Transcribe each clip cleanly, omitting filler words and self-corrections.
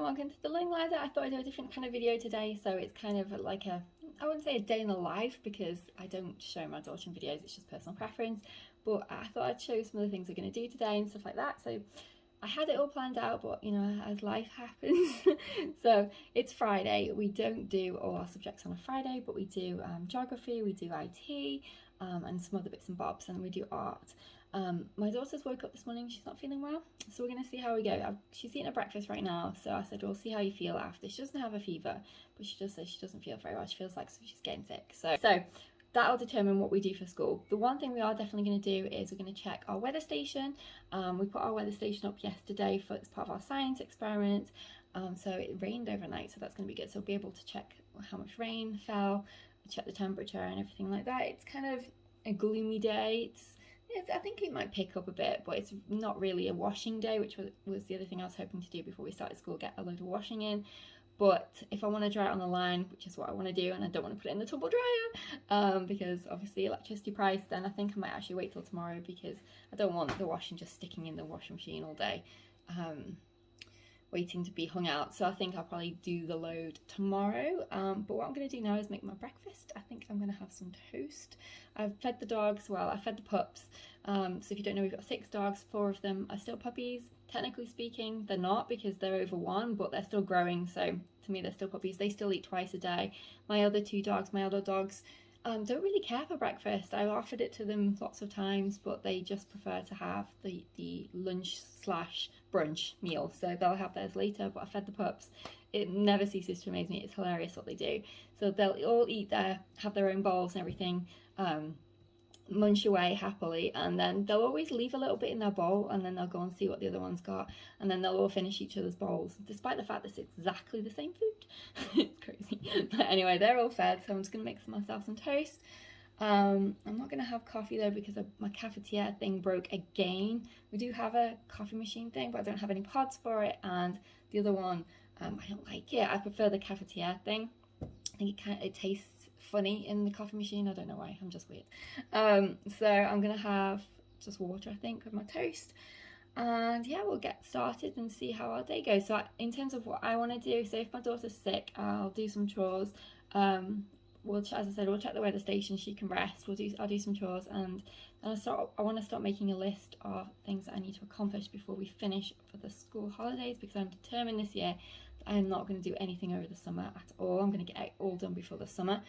welcome to the Learning Ladder. I thought I'd do a different kind of video today, so it's kind of like I wouldn't say a day in the life because I don't show my daughter in videos, it's just personal preference, but I thought I'd show some of the things we're going to do today and stuff like that. So I had it all planned out, but you know, as life happens. So it's Friday. We don't do all our subjects on a Friday, but we do geography, we do IT, and some other bits and bobs, and we do art. My daughter's woke up this morning, she's not feeling well, so we're going to see how we go. She's eating her breakfast right now, so I said we'll see how you feel after. She doesn't have a fever, but she just says she doesn't feel very well. She feels like she's getting sick, so that'll determine what we do for school. The one thing we are definitely going to do is we're going to check our weather station. We put our weather station up yesterday as part of our science experiment, so it rained overnight, so that's going to be good. So we'll be able to check how much rain fell, check the temperature and everything like that. It's kind of a gloomy day. I think it might pick up a bit, but it's not really a washing day, which was the other thing I was hoping to do before we started school, get a load of washing in. But if I want to dry it on the line, which is what I want to do, and I don't want to put it in the tumble dryer because obviously electricity price, then I think I might actually wait till tomorrow because I don't want the washing just sticking in the washing machine all day, waiting to be hung out. So I think I'll probably do the load tomorrow. But what I'm going to do now is make my breakfast. I think I'm going to have some toast. I've fed the dogs, well, I fed the pups. So if you don't know, we've got 6 dogs, 4 of them are still puppies. Technically speaking, they're not because they're over 1, but they're still growing. So to me, they're still puppies. They still eat twice a day. My other 2 dogs, my other dogs, don't really care for breakfast. I've offered it to them lots of times, but they just prefer to have the lunch / brunch meal. So they'll have theirs later, but I fed the pups. It never ceases to amaze me. It's hilarious what they do. So they'll all eat have their own bowls and everything, munch away happily, and then they'll always leave a little bit in their bowl, and then they'll go and see what the other one's got, and then they'll all finish each other's bowls, despite the fact that it's exactly the same food. It's crazy. But anyway, they're all fed, so I'm just going to make myself some toast. I'm not going to have coffee though because my cafetiere thing broke again. We do have a coffee machine thing, but I don't have any pods for it, and the other one, I don't like it. I prefer the cafetiere thing. I think it tastes funny in the coffee machine. I don't know why, I'm just weird. So I'm gonna have just water, I think, with my toast, and yeah, we'll get started and see how our day goes. So in terms of what I want to do, so if my daughter's sick, I'll do some chores. As I said, we'll check the weather station, she can rest, I'll do some chores, and I want to start making a list of things that I need to accomplish before we finish for the school holidays, because I'm determined this year that I'm not going to do anything over the summer at all. I'm going to get it all done before the summer,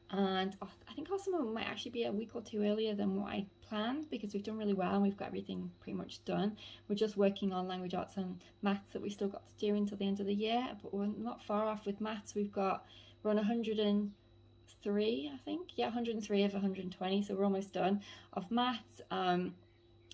and I think our summer might actually be a week or 2 earlier than what I planned, because we've done really well and we've got everything pretty much done. We're just working on language arts and maths that we still got to do until the end of the year, but we're not far off with maths. We're on 103, I think. Yeah, 103 of 120, so we're almost done. Of maths,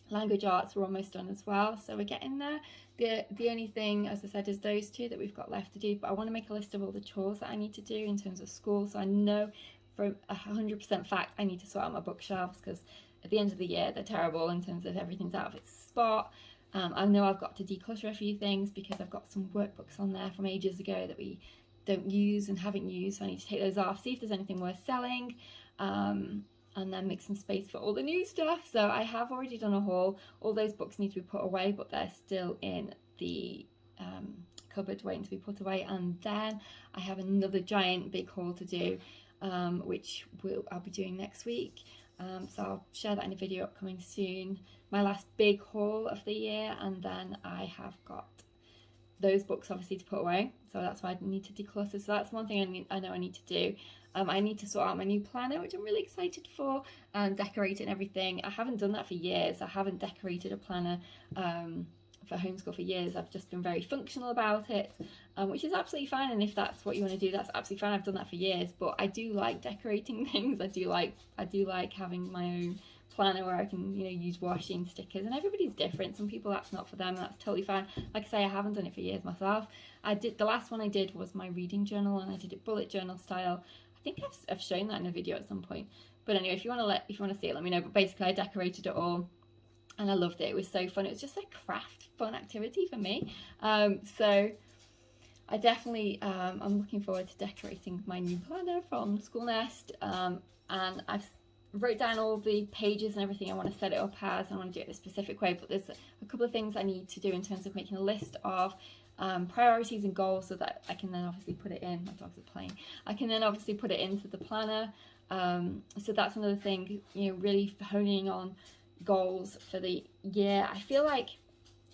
language arts, we're almost done as well, so we're getting there. The only thing, as I said, is those 2 that we've got left to do, but I want to make a list of all the chores that I need to do in terms of school, so I know for 100% fact I need to sort out my bookshelves, because at the end of the year they're terrible in terms of everything's out of its spot. I know I've got to declutter a few things because I've got some workbooks on there from ages ago that we don't use and haven't used, so I need to take those off, see if there's anything worth selling, and then make some space for all the new stuff. So I have already done a haul. All those books need to be put away, but they're still in the cupboard waiting to be put away. And then I have another giant big haul to do, which I'll be doing next week. So I'll share that in a video upcoming soon. My last big haul of the year, and then I have got those books obviously to put away, so that's why I need to declutter. So that's one thing I know I need to do. I need to sort out my new planner, which I'm really excited for, and decorate it and everything. I haven't done that for years. I haven't decorated a planner for homeschool for years. I've just been very functional about it, which is absolutely fine, and if that's what you want to do, that's absolutely fine. I've done that for years, but I do like decorating things. I do like having my own planner where I can, you know, use washi and stickers, and everybody's different. Some people that's not for them, and that's totally fine. Like I say, I haven't done it for years myself. The last one I did was my reading journal, and I did it bullet journal style. I think I've shown that in a video at some point, but anyway, if you want to see it, let me know. But basically I decorated it all and I loved it. It was so fun. It was just a craft fun activity for me. So I definitely I'm looking forward to decorating my new planner from School Nest, and I've wrote down all the pages and everything I want to set it up as. I want to do it a specific way, but there's a couple of things I need to do in terms of making a list of priorities and goals, so that I can then obviously put it in. My dogs are playing. I can then obviously put it into the planner. So that's another thing, you know, really honing on goals for the year. I feel like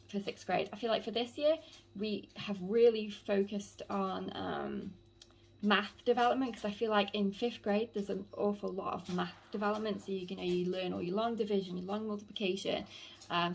for 6th grade, I feel like for this year we have really focused on math development, because I feel like in 5th grade there's an awful lot of math development. So you learn all your long division, your long multiplication,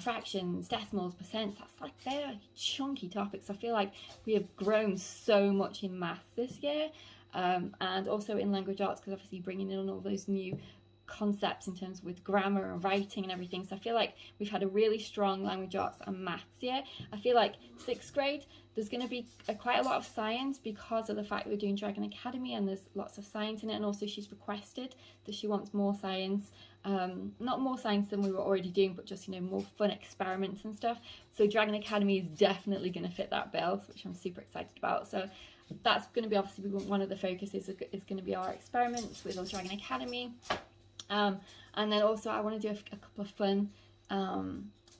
fractions, decimals, percents. That's like, they're chunky topics. I feel like we have grown so much in maths this year, and also in language arts, because obviously bringing in all those new concepts in terms with grammar and writing and everything. So I feel like we've had a really strong language arts and maths year. I feel like 6th grade there's going to be quite a lot of science, because of the fact we're doing Dragon Academy and there's lots of science in it. And also she's requested that she wants more science, not more science than we were already doing, but just, you know, more fun experiments and stuff. So Dragon Academy is definitely going to fit that bill, which I'm super excited about. So that's going to be obviously one of the focuses is going to be our experiments with our Dragon Academy. And then also I want to do a couple of fun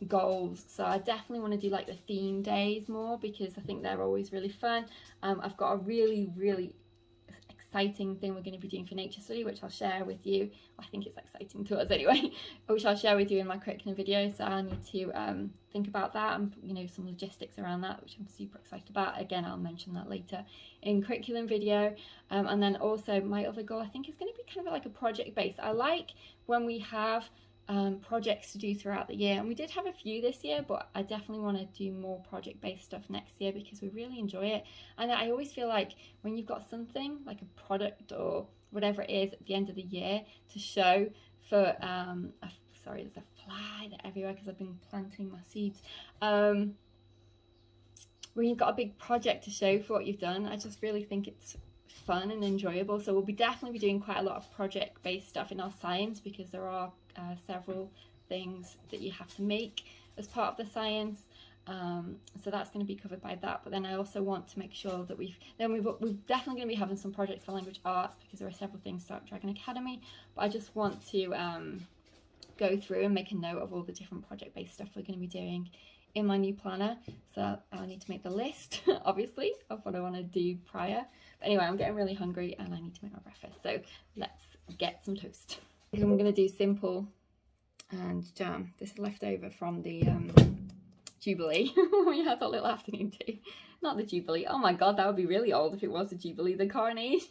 goals. So I definitely want to do like the theme days more, because I think they're always really fun. I've got a really exciting thing we're going to be doing for nature study, which I'll share with you. I think it's exciting to us anyway, which I'll share with you in my curriculum video. So I need to think about that, and, you know, some logistics around that, which I'm super excited about. Again, I'll mention that later in curriculum video. And then also my other goal, I think, is going to be kind of like a project based. I like when we have projects to do throughout the year, and we did have a few this year, but I definitely want to do more project based stuff next year, because we really enjoy it. And I always feel like when you've got something like a product or whatever it is at the end of the year to show for sorry, there's a fly everywhere because I've been planting my seeds. When you've got a big project to show for what you've done, I just really think it's fun and enjoyable. So we'll definitely be doing quite a lot of project based stuff in our science, because there are several things that you have to make as part of the science. So that's going to be covered by that. But then I also want to make sure that we're definitely going to be having some projects for language arts, because there are several things throughout Dragon Academy. But I just want to go through and make a note of all the different project based stuff we're going to be doing in my new planner. So I need to make the list, obviously, of what I want to do prior. But anyway, I'm getting really hungry and I need to make my breakfast. So let's get some toast. I'm going to do simple and jam. This is left over from the Jubilee. We had that little afternoon tea. Not the Jubilee. Oh my god, that would be really old if it was the Jubilee. The coronation.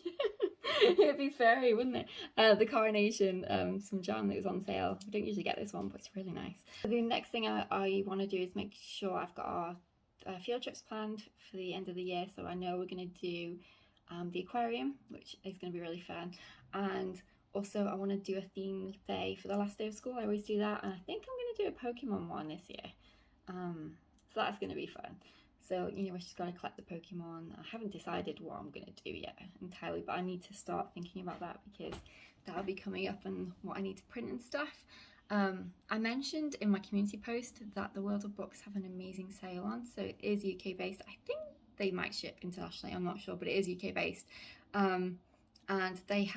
It'd be fairy, wouldn't it? The coronation, some jam that was on sale. I don't usually get this one, but it's really nice. The next thing I want to do is make sure I've got our field trips planned for the end of the year. So I know we're going to do the aquarium, which is going to be really fun. And also I want to do a theme day for the last day of school. I always do that. And I think I'm going to do a Pokemon one this year. So that's going to be fun. So, you know, we're just going to collect the Pokemon. I haven't decided what I'm going to do yet entirely, but I need to start thinking about that, because that'll be coming up and what I need to print and stuff. I mentioned in my community post that the World of Books have an amazing sale on. So it is UK based. I think they might ship internationally, I'm not sure, but it is UK based. And they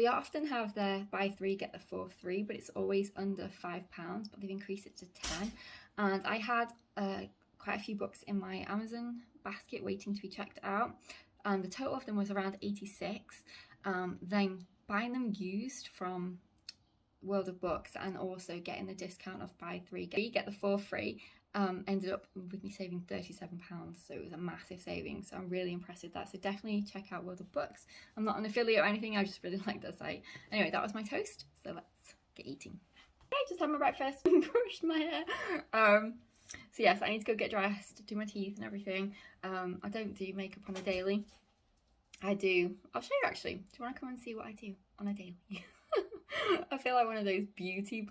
often have their buy 3 get the 4 free, but it's always under £5, but they've increased it to 10. And I had quite a few books in my Amazon basket waiting to be checked out, and the total of them was around 86. Then buying them used from World of Books and also getting the discount of buy 3 get the 4 free ended up with me saving £37, so it was a massive saving. So I'm really impressed with that. So definitely check out World of Books. I'm not an affiliate or anything, I just really like that site. Anyway, that was my toast, so let's get eating. I just had my breakfast and brushed my hair. So yes, I need to go get dressed, do my teeth and everything. I don't do makeup on a daily. I'll show you actually. Do you want to come and see what I do on a daily? I feel like one of those beauty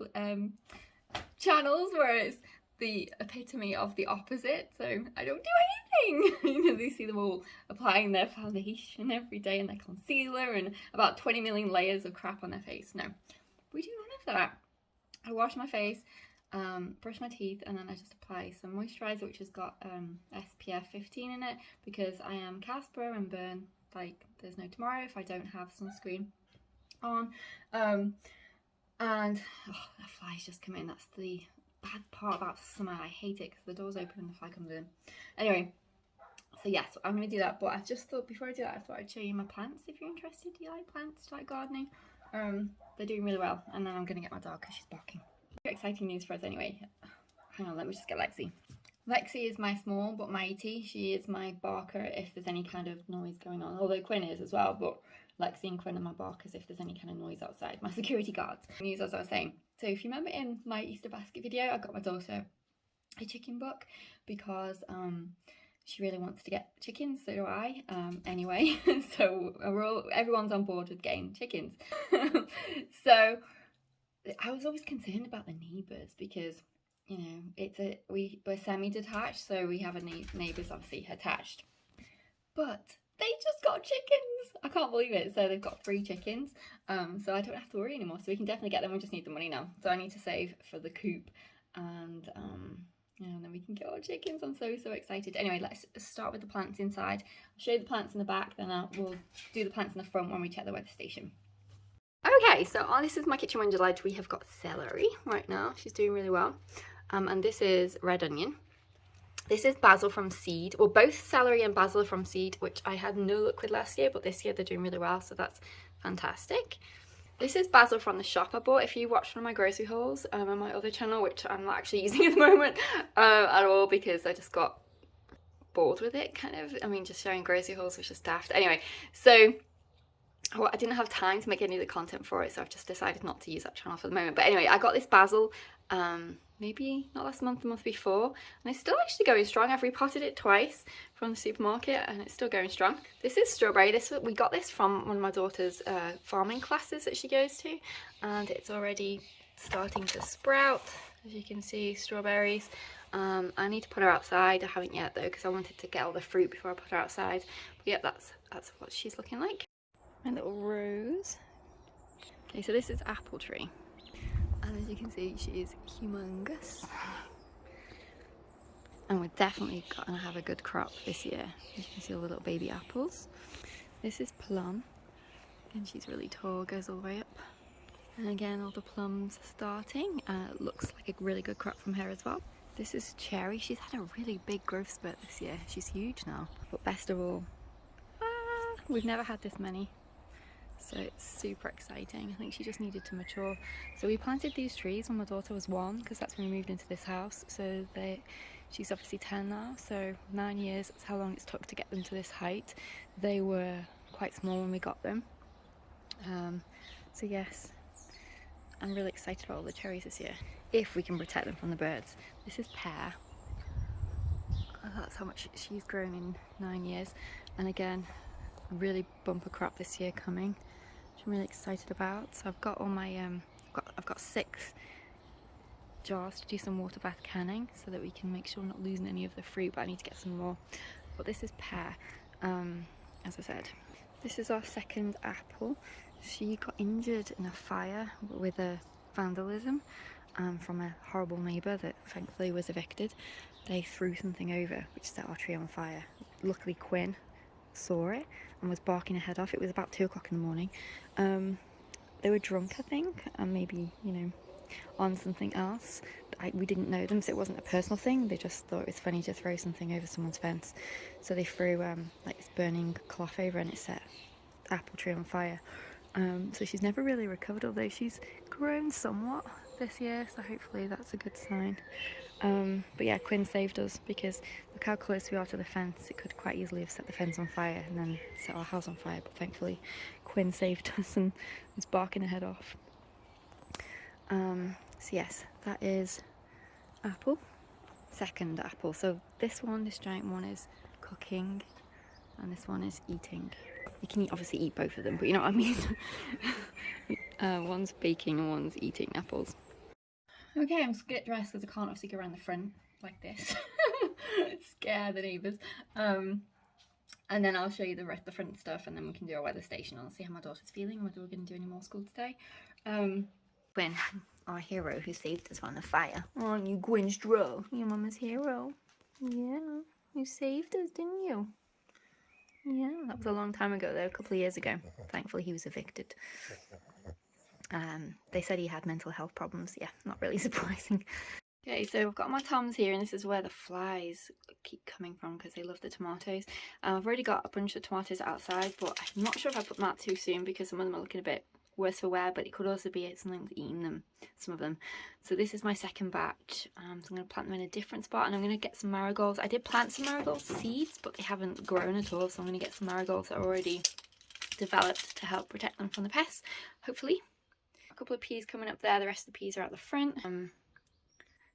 channels where it's the epitome of the opposite. So I don't do anything. You know, they see them all applying their foundation every day and their concealer and about 20 million layers of crap on their face. No, we do none of that. I wash my face, brush my teeth, and then I just apply some moisturizer, which has got SPF 15 in it, because I am Casper and burn like there's no tomorrow if I don't have sunscreen on. And the flies just come in. That's the bad part about summer. I hate it because the door's open and the fly comes in. Anyway, So yes, I'm going to do that, but I just thought before I do that, I thought I'd show you my plants if you're interested. Do you like plants? Do you like gardening? They're doing really well, and then I'm going to get my dog because she's barking. Very exciting news for us anyway. Hang on, let me just get Lexi. Lexi is my small but mighty. She is my barker if there's any kind of noise going on, although Quinn is as well, but Lexi and Quinn are my barkers if there's any kind of noise outside. My security guards. News, as I was saying. So if you remember in my Easter basket video, I got my daughter a chicken book because she really wants to get chickens, so do I. Anyway, so everyone's on board with getting chickens. So I was always concerned about the neighbours because, you know, we're semi-detached, so we have a neighbours obviously attached. But they just got chickens. I can't believe it. So they've got 3 chickens. So I don't have to worry anymore. So we can definitely get them. We just need the money now. So I need to save for the coop, and yeah, and then we can get our chickens. I'm so excited. Anyway, let's start with the plants inside. I'll show you the plants in the back, then we'll do the plants in the front when we check the weather station. Okay, so this is my kitchen window ledge. We have got celery right now. She's doing really well. And this is red onion. This is basil from seed. Well, both celery and basil from seed, which I had no luck with last year, but this year they're doing really well, so that's fantastic. This is basil from the shop I bought. If you watched one of my grocery hauls on my other channel, which I'm not actually using at the moment at all because I just got bored with it, kind of. I mean, just showing grocery hauls was just daft. Anyway, so I didn't have time to make any of the content for it, so I've just decided not to use that channel for the moment. But anyway, I got this basil maybe not last month, the month before, and it's still actually going strong. I've repotted it twice from the supermarket and it's still going strong. This is strawberry. We got this from one of my daughter's farming classes that she goes to, and it's already starting to sprout. As you can see, strawberries. I need to put her outside. I haven't yet though, because I wanted to get all the fruit before I put her outside. But yeah, that's what she's looking like. My little rose. Okay, so this is apple tree. And as you can see, she is humongous. And we're definitely gonna have a good crop this year. As you can see all the little baby apples. This is plum, and she's really tall, goes all the way up. And again, all the plums are starting. Looks like a really good crop from her as well. This is cherry. She's had a really big growth spurt this year. She's huge now. But best of all, we've never had this many. So it's super exciting. I think she just needed to mature. So we planted these trees when my daughter was 1, because that's when we moved into this house. So she's obviously 10 now, so 9 years is how long it's took to get them to this height. They were quite small when we got them. So yes, I'm really excited about all the cherries this year, if we can protect them from the birds. This is pear. That's how much she's grown in 9 years. And again, really bumper crop this year coming, which I'm really excited about. So I've got all my I've got 6 jars to do some water bath canning so that we can make sure we're not losing any of the fruit, but I need to get some more. But this is pear, as I said. This is our second apple. She got injured in a fire with a vandalism from a horrible neighbour that thankfully was evicted. They threw something over which set our tree on fire. Luckily Quinn saw it and was barking her head off. It was about 2 o'clock in the morning. They were drunk, I think, and maybe, you know, on something else. We didn't know them, so it wasn't a personal thing. They just thought it was funny to throw something over someone's fence. So they threw like this burning cloth over, and it set the apple tree on fire. So she's never really recovered, although she's grown somewhat this year, so hopefully that's a good sign. But yeah, Quinn saved us, because look how close we are to the fence. It could quite easily have set the fence on fire and then set our house on fire, but thankfully Quinn saved us and was barking her head off. So yes, that is apple, second apple. So this giant one is cooking, and this one is eating. You can obviously eat both of them, but you know what I mean. One's baking and one's eating apples. Okay, I'm just get dressed because I can't obviously go around the front like this. Scare the neighbours. And then I'll show you the front stuff, and then we can do our weather station. I'll see how my daughter's feeling, whether we're going to do any more school today. Gwen, our hero who saved us from the fire. Aren't you Gwen Straw? Your mama's hero. Yeah, you saved us, didn't you? Yeah, that was a long time ago though, a couple of years ago. Thankfully he was evicted. They said he had mental health problems. Yeah, not really surprising. Okay, so I've got my toms here, and this is where the flies keep coming from because they love the tomatoes. I've already got a bunch of tomatoes outside, but I'm not sure if I put them out too soon because some of them are looking a bit worse for wear, but it could also be something that's eating them, some of them. So this is my second batch. So I'm going to plant them in a different spot, and I'm going to get some marigolds. I did plant some marigold seeds, but they haven't grown at all, so I'm going to get some marigolds that are already developed to help protect them from the pests, hopefully. A couple of peas coming up there, the rest of the peas are at the front.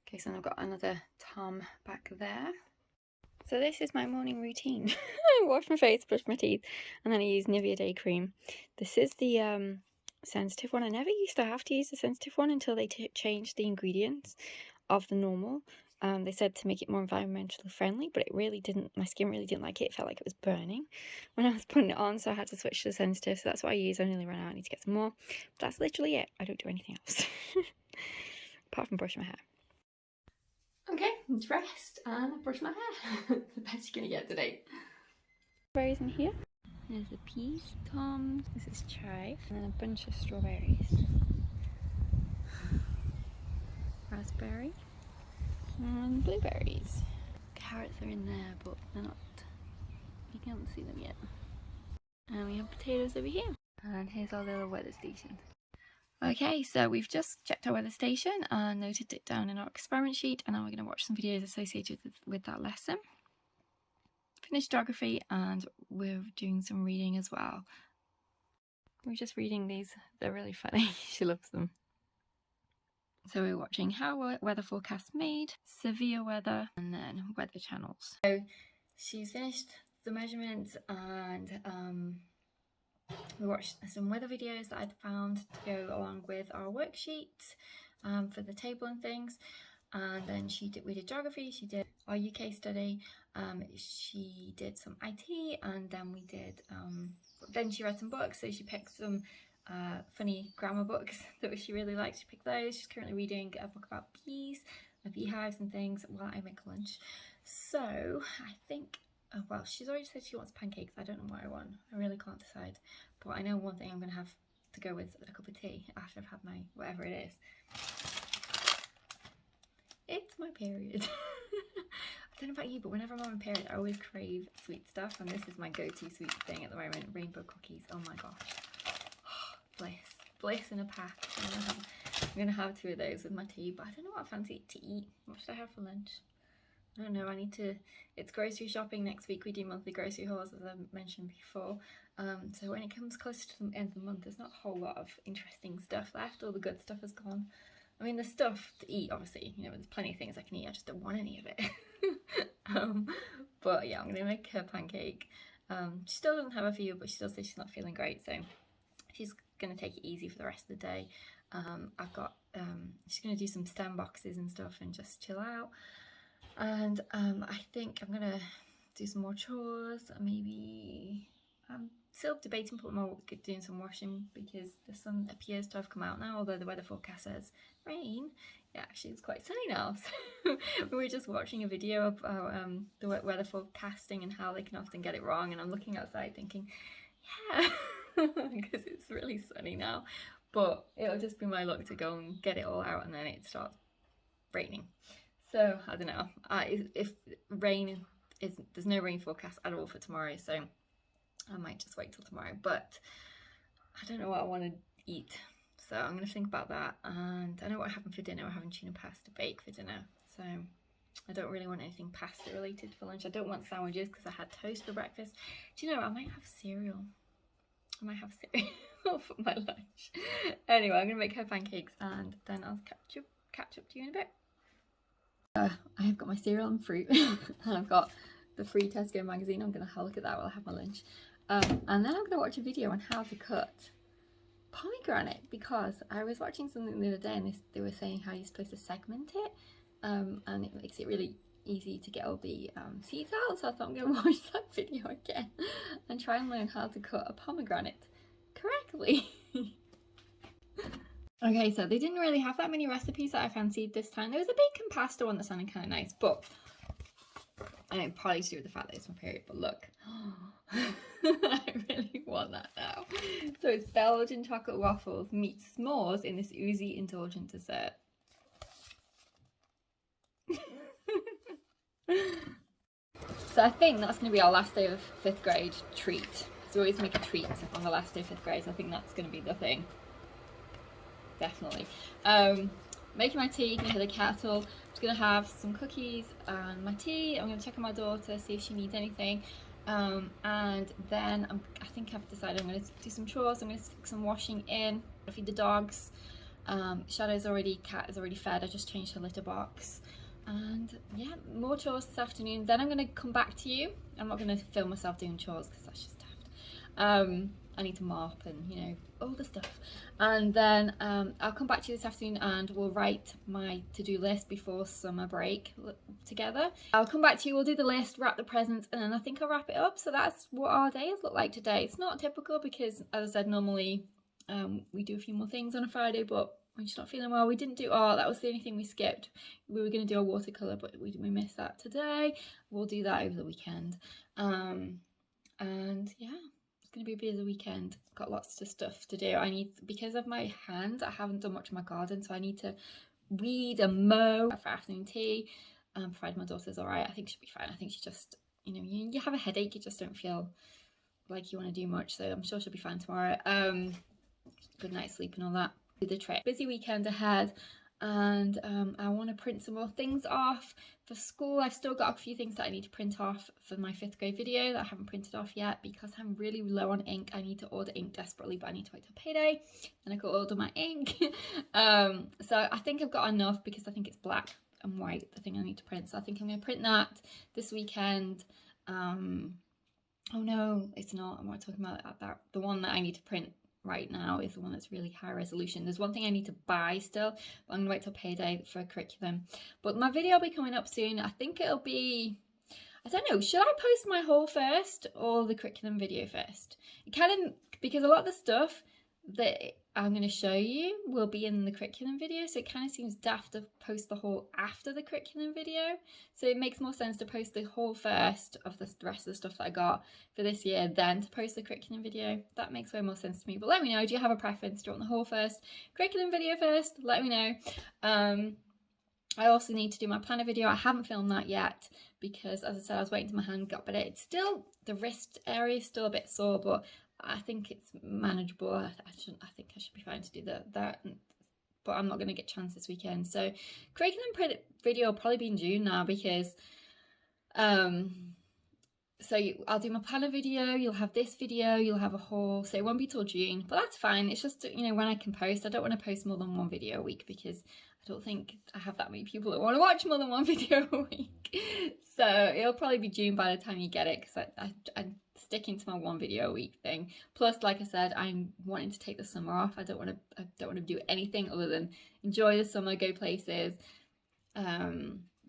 Okay, so I've got another tom back there. So this is my morning routine. I wash my face, brush my teeth, and then I use Nivea Day Cream. This is the sensitive one. I never used to have to use the sensitive one until they changed the ingredients of the normal. They said to make it more environmentally friendly, but it really didn't, my skin really didn't like it. It felt like it was burning when I was putting it on, so I had to switch to the sensitive. So that's what I use. I nearly ran out. I need to get some more. But that's literally it. I don't do anything else apart from brush my hair. Okay, I'm dressed and I've brushed my hair. The best you're gonna get today. Berries in here. There's the peas, toms, this is chai, and then a bunch of strawberries. Raspberry, and blueberries. Carrots are in there, but they're not, you can't see them yet. And we have potatoes over here. And here's our little weather station. Okay, so we've just checked our weather station and noted it down in our experiment sheet, and now we're going to watch some videos associated with that lesson. Finished geography, and we're doing some reading as well. We're just reading these, they're really funny. She loves them. So we're watching how weather forecasts made, severe weather, and then weather channels. So she's finished the measurements, and we watched some weather videos that I'd found to go along with our worksheets for the table and things. And then we did geography, she did our UK study, she did some IT, and then she read some books. So she picked some funny grammar books that she really liked. She picked those. She's currently reading a book about bees, beehives and things while I make lunch. So I think, well, she's already said she wants pancakes. I don't know what I want. I really can't decide. But I know one thing I'm going to have to go with a cup of tea after I've had my whatever it is. It's my period. I don't know about you, but whenever I'm on my period, I always crave sweet stuff, and this is my go-to sweet thing at the moment. Rainbow cookies. Oh my gosh. Bliss in a pack. I'm gonna have 2 of those with my tea, but I don't know what I fancy to eat. What should I have for lunch? I don't know. It's grocery shopping next week. We do monthly grocery hauls, as I mentioned before. So when it comes close to the end of the month, there's not a whole lot of interesting stuff left. All the good stuff is gone. I mean, there's stuff to eat, obviously. You know, there's plenty of things I can eat. I just don't want any of it. But yeah, I'm going to make her pancake. She still doesn't have a fever, but she still says she's not feeling great. So she's going to take it easy for the rest of the day. She's going to do some STEM boxes and stuff and just chill out. And I think I'm going to do some more chores. Maybe I'm still debating doing some washing because the sun appears to have come out now, although the weather forecast says rain. Yeah, actually it's quite sunny now. So we were just watching a video about the weather forecasting and how they can often get it wrong, and I'm looking outside thinking, yeah, because it's really sunny now, but it'll just be my luck to go and get it all out and then it starts raining. So I don't know, if there's no rain forecast at all for tomorrow, so I might just wait till tomorrow, but I don't know what I want to eat, so I'm going to think about that. And I know what happened for dinner. We're having tuna pasta bake for dinner, so I don't really want anything pasta related for lunch. I don't want sandwiches because I had toast for breakfast. Do you know, I might have cereal. For my lunch. Anyway, I'm going to make her pancakes and then I'll catch up to you in a bit. I have got my cereal and fruit and I've got the free Tesco magazine. I'm going to have a look at that while I have my lunch. And then I'm going to watch a video on how to cut pomegranate, because I was watching something the other day and they were saying how you're supposed to segment it, and it makes it really easy to get all the seeds out. So I thought I'm going to watch that video again and try and learn how to cut a pomegranate correctly. Okay, so they didn't really have that many recipes that I fancied this time. There was a bacon pasta one that sounded kind of nice, but I know probably to do with the fact that it's my period, but look. I really want that now. So it's Belgian chocolate waffles meets s'mores in this oozy indulgent dessert. So I think that's going to be our last day of 5th grade treat. So we always make a treat on the last day of 5th grade. So I think that's going to be the thing. Definitely. Making my tea, going to the kettle. I'm just going to have some cookies and my tea. I'm going to check on my daughter, see if she needs anything. And then I think I've decided I'm going to do some chores. I'm going to stick some washing in. I'll feed the dogs. Cat is already fed. I just changed her litter box. And yeah, more chores this afternoon. Then I'm going to come back to you. I'm not going to film myself doing chores because that's just daft. I need to mop and, you know, all the stuff. And then I'll come back to you this afternoon and we'll write my to-do list before summer break together. I'll come back to you, we'll do the list, wrap the presents, and then I think I'll wrap it up. So that's what our days look like today. It's not typical because, as I said, normally we do a few more things on a Friday, but when she's not feeling well, we didn't do art. That was the only thing we skipped. We were going to do a watercolour, but we missed that today. We'll do that over the weekend. And yeah, it's going to be a busy weekend. Got lots of stuff to do. Because of my hand, I haven't done much of my garden, so I need to weed and mow for afternoon tea. Provided my daughter's all right. I think she'll be fine. I think she just, you know, you have a headache, you just don't feel like you want to do much. So I'm sure she'll be fine tomorrow. Good night's sleep and all that. Do the trick. Busy weekend ahead. And I want to print some more things off for school. I've still got a few things that I need to print off for my 5th grade video that I haven't printed off yet because I'm really low on ink. I need to order ink desperately, but I need to wait till payday and I could order my ink. So I think I've got enough because I think it's black and white, the thing I need to print. So I think I'm going to print that this weekend. Oh no, it's not. I'm not talking about that. The one that I need to print right now is the one that's really high resolution. There's one thing I need to buy still, but I'm gonna wait till payday for a curriculum. But my video will be coming up soon. I think it'll be, I don't know, should I post my haul first or the curriculum video first? It kind of, because a lot of the stuff that I'm going to show you will be in the curriculum video, so it kind of seems daft to post the haul after the curriculum video. So it makes more sense to post the haul first of the rest of the stuff that I got for this year, then to post the curriculum video. That makes way more sense to me. But let me know, do you have a preference? Do you want the haul first, curriculum video first? Let me know. I also need to do my planner video. I haven't filmed that yet because, as I said, I was waiting till my hand got better. It's still, the wrist area is still a bit sore, but I think it's manageable. I think I should be fine to do that, but I'm not going to get a chance this weekend. So curriculum video will probably be in June now because so I'll do my planner video, you'll have this video, you'll have a haul, so it won't be till June, but that's fine. It's just, you know, when I can post, I don't want to post more than one video a week because I don't think I have that many people that want to watch more than one video a week. So it'll probably be June by the time you get it because I'm sticking to my one video a week thing. Plus, like I said, I'm wanting to take the summer off. I don't want to do anything other than enjoy the summer, go places.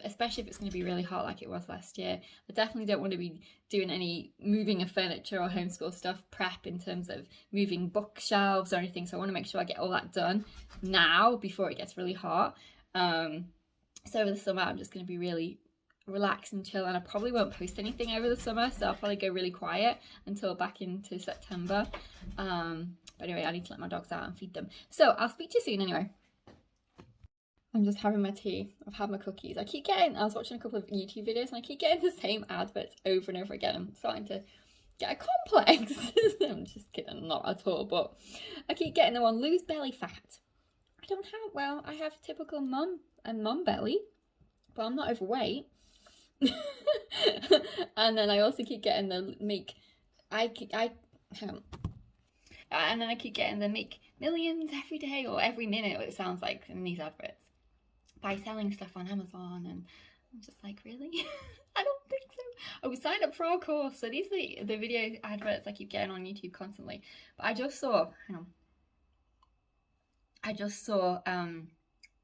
Especially if it's going to be really hot like it was last year. I definitely don't want to be doing any moving of furniture or homeschool stuff prep in terms of moving bookshelves or anything. So I want to make sure I get all that done now before it gets really hot. So over the summer, I'm just going to be really relax and chill, and I probably won't post anything over the summer, so I'll probably go really quiet until back into September. But anyway, I need to let my dogs out and feed them. So I'll speak to you soon anyway. I'm just having my tea. I've had my cookies. I was watching a couple of YouTube videos and I keep getting the same adverts over and over again. I'm starting to get a complex. I'm just kidding, not at all, but I keep getting the one, lose belly fat. I don't have, well, I have typical mum belly, but I'm not overweight. And then I also keep getting the and then I keep getting the make millions every day or every minute, it sounds like, in these adverts by selling stuff on Amazon, and I'm just like, really? I don't think so. I was signed up for our course, so these are the video adverts I keep getting on YouTube constantly. But I just saw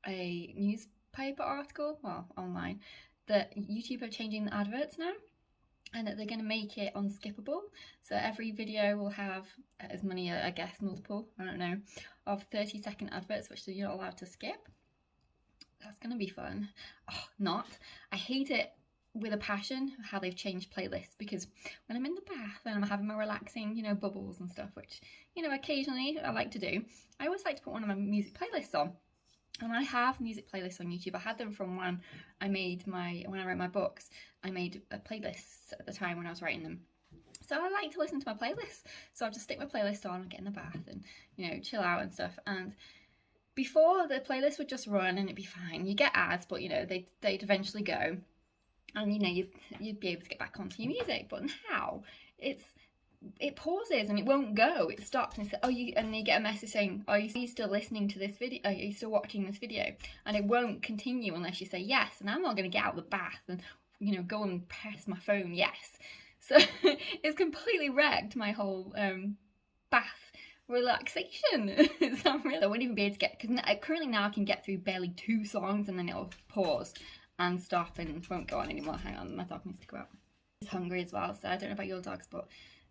a newspaper article, well, online, that YouTube are changing the adverts now and that they're going to make it unskippable. So every video will have as many, I guess, multiple, I don't know, of 30-second adverts which you're not allowed to skip. That's going to be fun. Oh, I hate it with a passion how they've changed playlists, because when I'm in the bath and I'm having my relaxing, you know, bubbles and stuff, which, you know, occasionally I like to do, I always like to put one of my music playlists on. And I have music playlists on YouTube. I had them from when I wrote my books. I made playlists at the time when I was writing them. So I like to listen to my playlists. So I'll just stick my playlist on and get in the bath and, you know, chill out and stuff. And before, the playlist would just run and it'd be fine. You get ads, but, you know, they'd eventually go. And, you know, you'd be able to get back onto your music. But now it pauses and it won't go. It stops and says, and you get a message saying, are you still listening to this video? Are you still watching this video? And it won't continue unless you say yes. And I'm not going to get out of the bath and, you know, go and press my phone yes. So it's completely wrecked my whole bath relaxation. So I wouldn't even be able to get, because currently now I can get through barely 2 songs and then it'll pause and stop and won't go on anymore. Hang on, my dog needs to go out. She's hungry as well, so I don't know about your dogs, but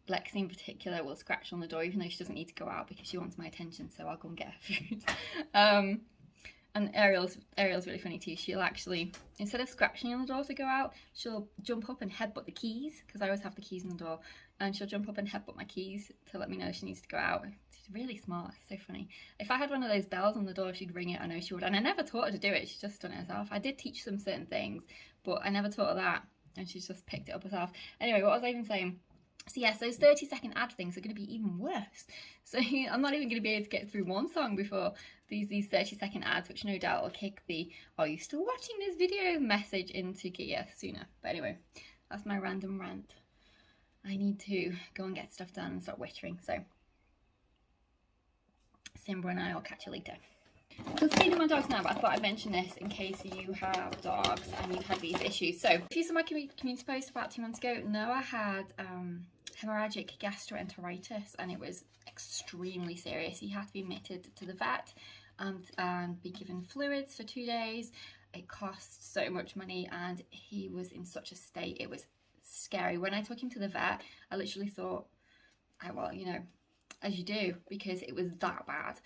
Lexi in particular will scratch on the door even though she doesn't need to go out because she wants my attention, so I'll go and get her food. And Ariel's really funny too. She'll actually, instead of scratching on the door to go out, she'll jump up and headbutt the keys, because I always have the keys on the door, and she'll jump up and headbutt my keys to let me know she needs to go out. She's really smart. It's so funny. If I had one of those bells on the door, she'd ring it. I know she would. And I never taught her to do it. She's just done it herself. I did teach them certain things, but I never taught her that, and she's just picked it up herself. Anyway, what was I even saying? So yes, those 30-second ad things are going to be even worse. So I'm not even going to be able to get through one song before these 30-second ads, which no doubt will kick the "are you still watching this video" message into gear sooner. But anyway, that's my random rant. I need to go and get stuff done and start wittering. So Simba and I will catch you later. I'm feeding my dogs now, but I thought I'd mention this in case you have dogs and you've had these issues. So if you saw my community post about 2 months ago, Noah had hemorrhagic gastroenteritis, and it was extremely serious. He had to be admitted to the vet and be given fluids for 2 days. It cost so much money and he was in such a state. It was scary. When I took him to the vet, I literally thought, well, you know, as you do, because it was that bad.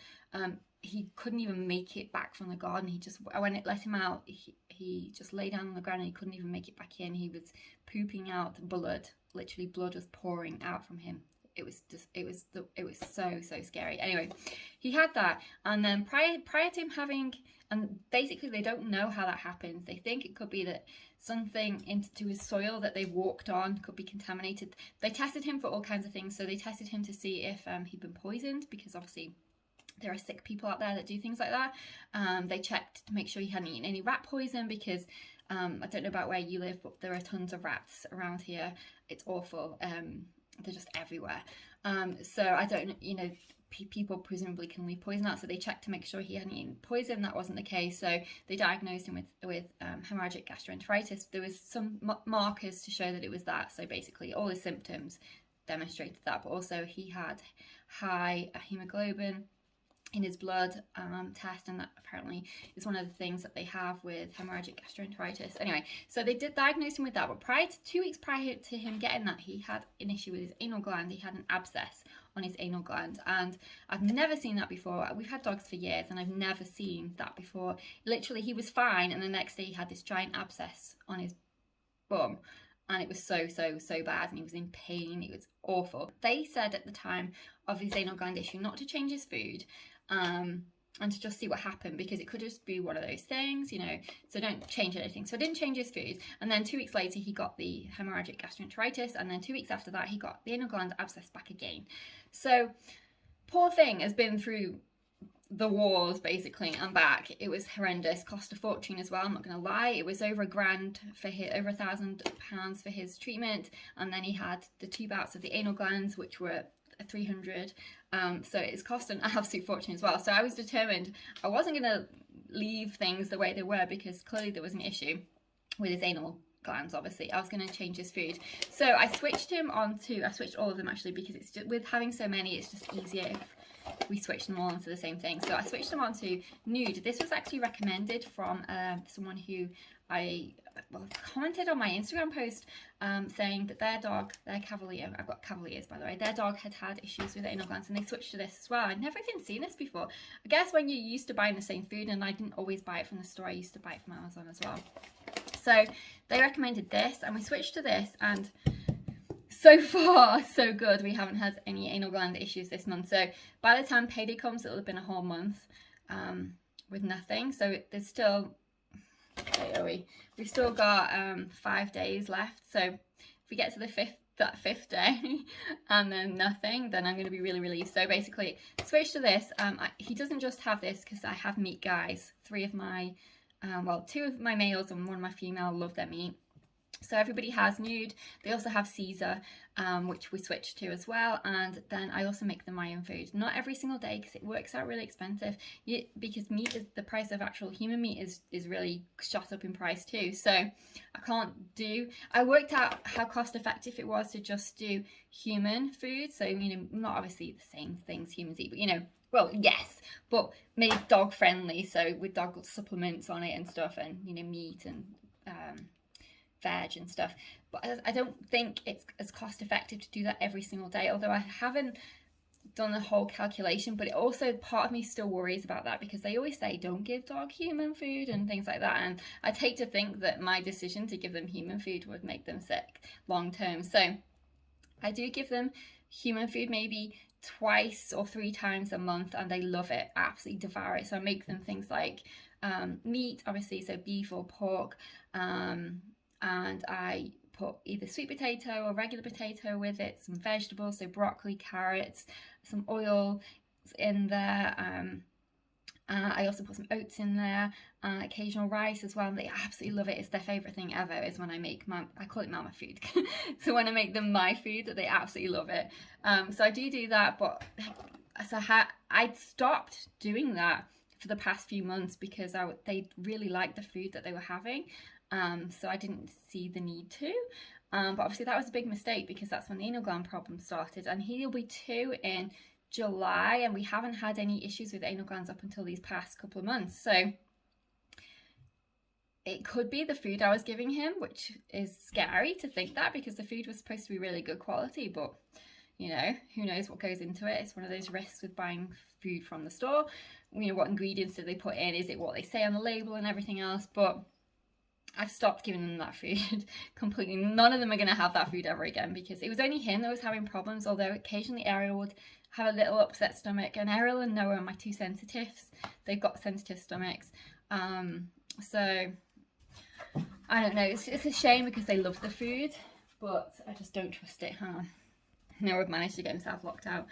He couldn't even make it back from the garden. When it let him out, he just lay down on the ground and he couldn't even make it back in. He was pooping out blood. Literally blood was pouring out from him. It was so scary. Anyway, he had that, and then prior to him having, and basically they don't know how that happens. They think it could be that something into his soil that they walked on could be contaminated. They tested him for all kinds of things. So they tested him to see if he'd been poisoned, because obviously there are sick people out there that do things like that. They checked to make sure he hadn't eaten any rat poison, because I don't know about where you live, but there are tons of rats around here. It's awful. They're just everywhere. So I don't, you know, people presumably can leave poison out. So they checked to make sure he hadn't eaten poison. That wasn't the case. So they diagnosed him with hemorrhagic gastroenteritis. There was some markers to show that it was that. So basically all his symptoms demonstrated that, but also he had high hemoglobin in his blood test, and that apparently is one of the things that they have with hemorrhagic gastroenteritis. Anyway, so they did diagnose him with that, but 2 weeks prior to him getting that, he had an issue with his anal gland. He had an abscess on his anal gland, and I've never seen that before. We've had dogs for years and I've never seen that before. Literally, he was fine, and the next day he had this giant abscess on his bum, and it was so bad, and he was in pain. It was awful. They said at the time of his anal gland issue not to change his food, and to just see what happened, because it could just be one of those things, you know, so don't change anything. So I didn't change his food, and then 2 weeks later he got the hemorrhagic gastroenteritis, and then 2 weeks after that he got the anal gland abscess back again. So poor thing has been through the wars basically and back. It was horrendous, cost a fortune as well, I'm not gonna lie. It was over $1,000 for over £1,000 for his treatment, and then he had the 2 bouts of the anal glands, which were 300. So it's cost an absolute fortune as well. So I was determined I wasn't going to leave things the way they were, because clearly there was an issue with his anal glands. Obviously I was going to change his food, so I switched all of them actually, because it's just, with having so many, it's just easier if we switch them all onto the same thing. So I switched them onto Nude. This was actually recommended from someone who commented on my Instagram post, saying that their dog, their Cavalier, I've got Cavaliers by the way, their dog had issues with anal glands, and they switched to this as well. I'd never even seen this before. I guess when you're used to buying the same food, and I didn't always buy it from the store, I used to buy it from Amazon as well. So they recommended this, and we switched to this, and so far so good. We haven't had any anal gland issues this month. So by the time payday comes, it'll have been a whole month. with nothing. So there's still, we've still got 5 days left. So if we get to the fifth day and then nothing, then I'm going to be really relieved. So basically switch to this. He doesn't just have this because I have meat guys. 3 of my well, 2 of my males and 1 of my female love their meat. So everybody has nude. They also have Caesar, which we switched to as well. And then I also make them my own food. Not every single day because it works out really expensive. Because meat is, the price of actual human meat is really shot up in price too. So I can't do, I worked out how cost effective it was to just do human food. So, you know, not obviously the same things humans eat, but you know, well, yes, but made dog friendly. So with dog supplements on it and stuff, and, you know, meat and veg and stuff. But I don't think it's as cost effective to do that every single day, although I haven't done the whole calculation. But it also, part of me still worries about that, because they always say don't give dog human food and things like that, and I'd hate to think that my decision to give them human food would make them sick long term. So I do give them human food maybe 2 or 3 times a month, and they love it, absolutely devour it. So I make them things like meat, obviously, so beef or pork, and I put either sweet potato or regular potato with it, some vegetables, so broccoli, carrots, some oil in there. I also put some oats in there, occasional rice as well, and they absolutely love it. It's their favourite thing ever, is when I make I call it mama food. So when I make them my food, they absolutely love it. So I do that, but so I'd stopped doing that for the past few months because they really liked the food that they were having. So I didn't see the need to. But obviously that was a big mistake, because that's when the anal gland problem started, and he'll be 2 in July, and we haven't had any issues with anal glands up until these past couple of months. So it could be the food I was giving him, which is scary to think that, because the food was supposed to be really good quality, but you know, who knows what goes into it. It's one of those risks with buying food from the store. You know, what ingredients do they put in? Is it what they say on the label and everything else? But I've stopped giving them that food completely. None of them are going to have that food ever again, because it was only him that was having problems, although occasionally Ariel would have a little upset stomach. And Ariel and Noah are my 2 sensitives. They've got sensitive stomachs. So I don't know. It's a shame, because they love the food, but I just don't trust it. Noah managed to get himself locked out.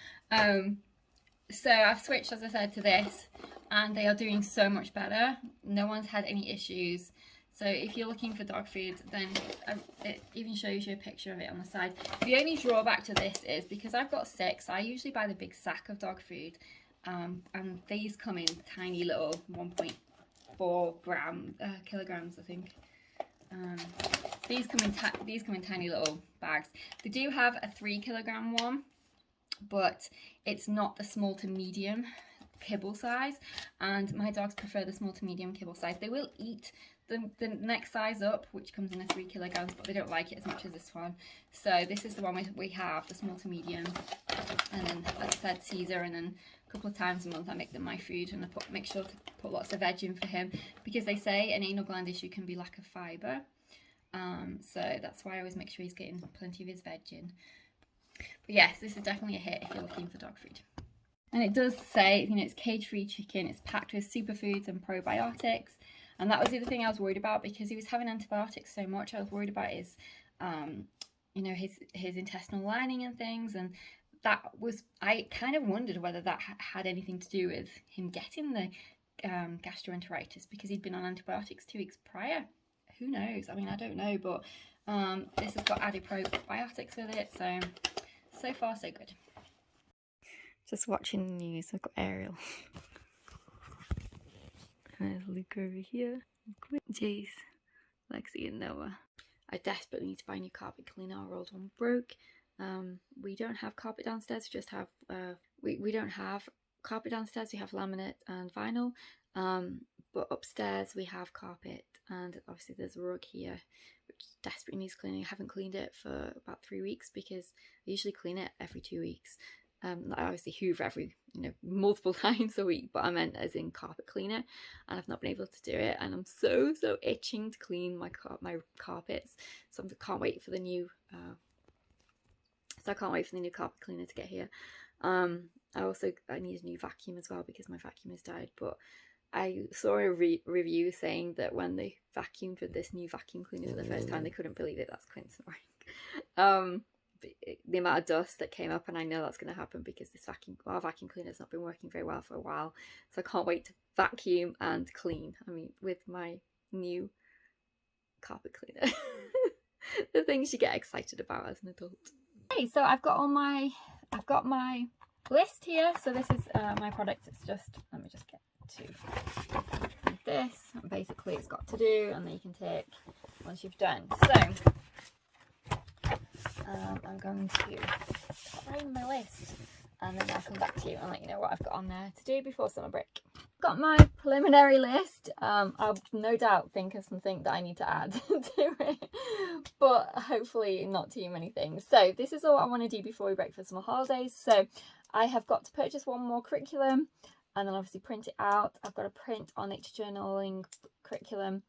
So I've switched, as I said, to this, and they are doing so much better. No one's had any issues. So if you're looking for dog food, then it even shows you a picture of it on the side. The only drawback to this is, because I've got 6, I usually buy the big sack of dog food, and these come in tiny little 1.4 kilograms, I think. These come in tiny little bags. They do have a 3 kilogram one, but it's not the small to medium kibble size, and my dogs prefer the small to medium kibble size. They will eat the next size up, which comes in a 3 kilograms, but they don't like it as much as this one. So this is the one we have, the small to medium, and then, as I said, Caesar, and then a couple of times a month I make them my food, and I make sure to put lots of veg in for him, because they say an anal gland issue can be lack of fibre. So that's why I always make sure he's getting plenty of his veg in. But yes, this is definitely a hit if you're looking for dog food. And it does say, you know, it's cage-free chicken, it's packed with superfoods and probiotics. And that was the other thing I was worried about, because he was having antibiotics so much. I was worried about his, you know, his intestinal lining and things. And that was, I kind of wondered whether that had anything to do with him getting the gastroenteritis, because he'd been on antibiotics 2 weeks prior. Who knows? I mean, I don't know, but this has got added probiotics with it. So far, so good. Just watching the news, I've got Ariel. And there's Luke over here. Jace, Lexi and Noah. I desperately need to buy a new carpet cleaner. Our old one broke. We don't have carpet downstairs. We just have, we don't have carpet downstairs. We have laminate and vinyl. But upstairs we have carpet, and obviously there's a rug here which desperately needs cleaning. I haven't cleaned it for about 3 weeks, because I usually clean it every 2 weeks. I obviously hoover every, you know, multiple times a week, but I meant as in carpet cleaner, and I've not been able to do it, and I'm so itching to clean my carpets. So I can't wait for the new carpet cleaner to get here. I need a new vacuum as well, because my vacuum has died, but I saw a review saying that when they vacuumed with this new vacuum cleaner for the first time, they couldn't believe it. That's Quinn snoring. The amount of dust that came up, and I know that's going to happen because our vacuum cleaner's not been working very well for a while. So I can't wait to vacuum and clean. I mean, with my new carpet cleaner. The things you get excited about as an adult. Okay, so I've got my list here. So this is my product. It's just, let me just get to this. Basically, it's got to do, and then you can tick once you've done. So I'm going to find my list, and then I'll come back to you and let you know what I've got on there to do before summer break. Got my preliminary list. I'll no doubt think of something that I need to add to it, but hopefully not too many things. So this is all I want to do before we break for summer holidays. So I have got to purchase one more curriculum, and then obviously print it out. I've got to print our nature journaling curriculum.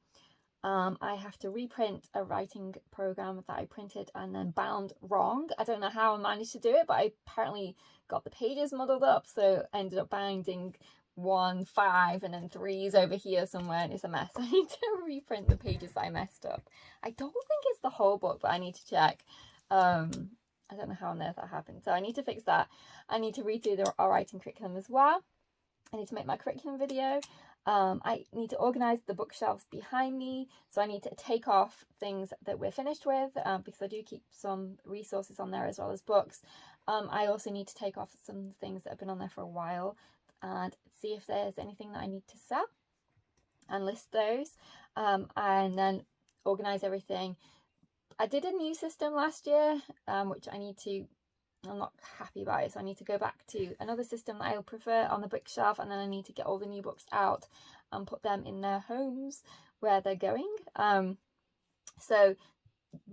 I have to reprint a writing program that I printed and then bound wrong. I don't know how I managed to do it, but I apparently got the pages muddled up, so I ended up binding 1, 5 and then 3s over here somewhere, and it's a mess. I need to reprint the pages that I messed up. I don't think it's the whole book, but I need to check. I don't know how on earth that happened, so I need to fix that. I need to redo our writing curriculum as well. I need to make my curriculum video. I need to organise the bookshelves behind me, so I need to take off things that we're finished with, because I do keep some resources on there as well as books. I also need to take off some things that have been on there for a while and see if there's anything that I need to sell and list those, and then organise everything. I did a new system last year, which I'm not happy about it, so I need to go back to another system that I prefer on the bookshelf, and then I need to get all the new books out and put them in their homes where they're going. So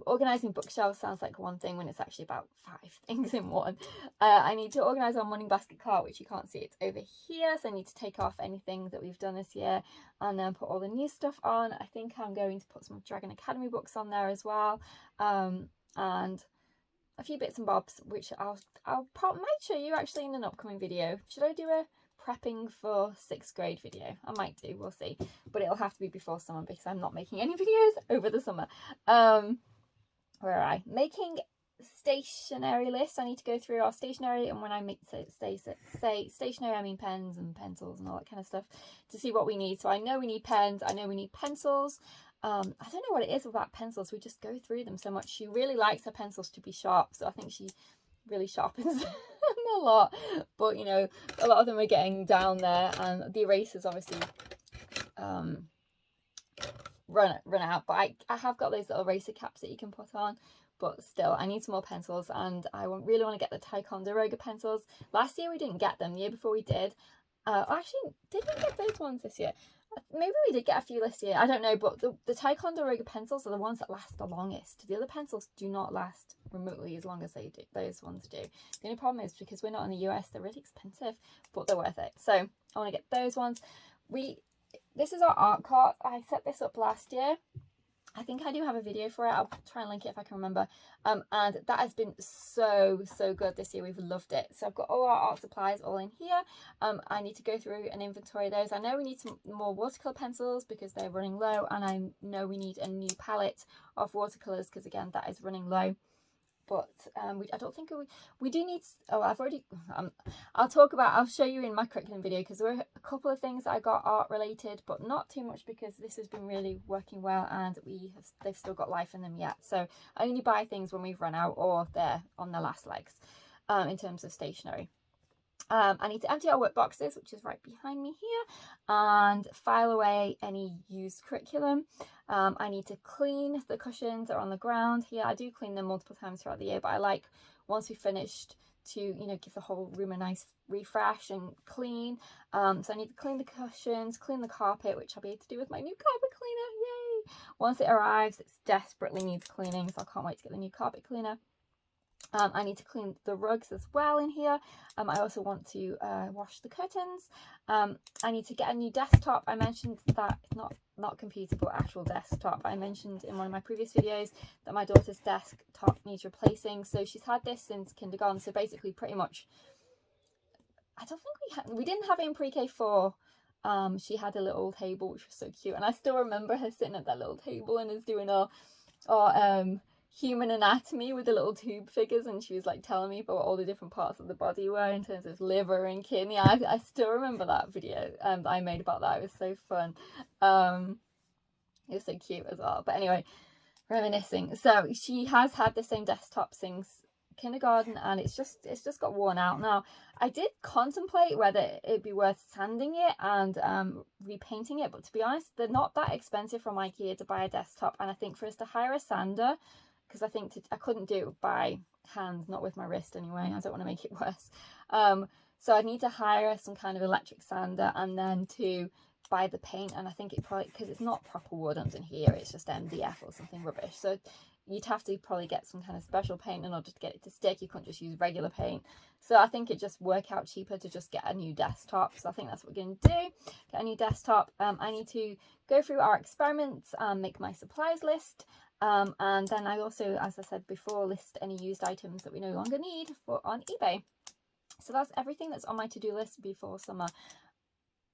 organising bookshelves sounds like one thing when it's actually about 5 things in one. I need to organise our morning basket cart, which you can't see, it's over here, so I need to take off anything that we've done this year and then put all the new stuff on. I think I'm going to put some Dragon Academy books on there as well, and a few bits and bobs, which might show you actually in an upcoming video. Should I do a prepping for 6th grade video? I might do, we'll see, but it'll have to be before summer because I'm not making any videos over the summer. Where am I? Making stationery lists. I need to go through our stationery, and when I say stationery, I mean pens and pencils and all that kind of stuff, to see what we need. So I know we need pens, I know we need pencils. I don't know what it is about pencils, we just go through them so much. She really likes her pencils to be sharp, so I think she really sharpens them a lot, but you know, a lot of them are getting down there, and the erasers obviously run out, but I have got those little eraser caps that you can put on. But still, I need some more pencils, and I really want to get the Ticonderoga pencils. Last year we didn't get them. The year before we did. Actually, did we get those ones this year? Maybe we did get a few this year, I don't know, but the Ticonderoga pencils are the ones that last the longest. The other pencils do not last remotely as long as those ones do. The only problem is because we're not in the US, they're really expensive, but they're worth it. So I want to get those ones. This is our art cart. I set this up last year. I think I do have a video for it. I'll try and link it if I can remember. And that has been so good this year. We've loved it. So I've got all our art supplies all in here. I need to go through and inventory those. I know we need some more watercolor pencils because they're running low, and I know we need a new palette of watercolors because again that is running low. But I don't think we do need. Oh, I've already. I'll show you in my curriculum video, because there were a couple of things that I got art related, but not too much because this has been really working well, and they've still got life in them yet. So I only buy things when we've run out or they're on their last legs. In terms of stationery. I need to empty our work boxes, which is right behind me here, and file away any used curriculum. I need to clean the cushions that are on the ground here. I do clean them multiple times throughout the year, but I like, once we've finished, to, you know, give the whole room a nice refresh and clean. So I need to clean the cushions, clean the carpet, which I'll be able to do with my new carpet cleaner. Yay! Once it arrives, it desperately needs cleaning, so I can't wait to get the new carpet cleaner. I need to clean the rugs as well in here. I also want to wash the curtains. I need to get a new desktop. I mentioned that, not computer, but actual desktop. I mentioned in one of my previous videos that my daughter's desktop needs replacing. So she's had this since kindergarten. So basically, pretty much, I don't think we didn't have it in pre-K4 she had a little table which was so cute, and I still remember her sitting at that little table and is doing our human anatomy with the little tube figures, and she was like telling me about what all the different parts of the body were in terms of liver and kidney. I still remember that video that I made about that. It was so fun. It was so cute as well. But anyway, reminiscing. So she has had the same desktop since kindergarten, and it's just got worn out now. I did contemplate whether it'd be worth sanding it and repainting it, but to be honest, they're not that expensive from IKEA to buy a desktop, and I think for us to hire a sander, because I think I couldn't do it by hand, not with my wrist anyway, I don't want to make it worse, so I need to hire some kind of electric sander and then to buy the paint, and I think it probably, because it's not proper wood under here, it's just MDF or something rubbish, so you'd have to probably get some kind of special paint in order to get it to stick. You couldn't just use regular paint. So I think it just work out cheaper to just get a new desktop. So I think that's what we're going to do. Get a new desktop. I need to go through our experiments and make my supplies list. And then I also, as I said before, list any used items that we no longer need on eBay. So that's everything that's on my to-do list before summer.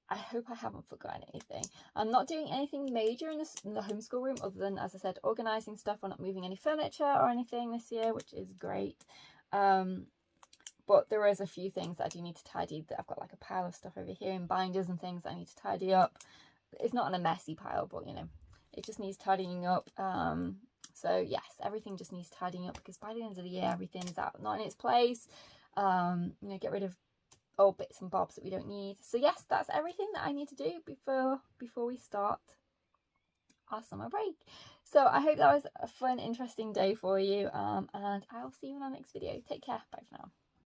I hope I haven't forgotten anything. I'm not doing anything major in the homeschool room other than, as I said, organising stuff. We're not moving any furniture or anything this year, which is great. But there is a few things that I do need to tidy. I've got like a pile of stuff over here in binders and things that I need to tidy up. It's not in a messy pile, but you know, it just needs tidying up. So yes, everything just needs tidying up, because by the end of the year, everything's not in its place. You know, get rid of old bits and bobs that we don't need. So yes, that's everything that I need to do before we start our summer break. So I hope that was a fun, interesting day for you, and I'll see you in our next video. Take care. Bye for now.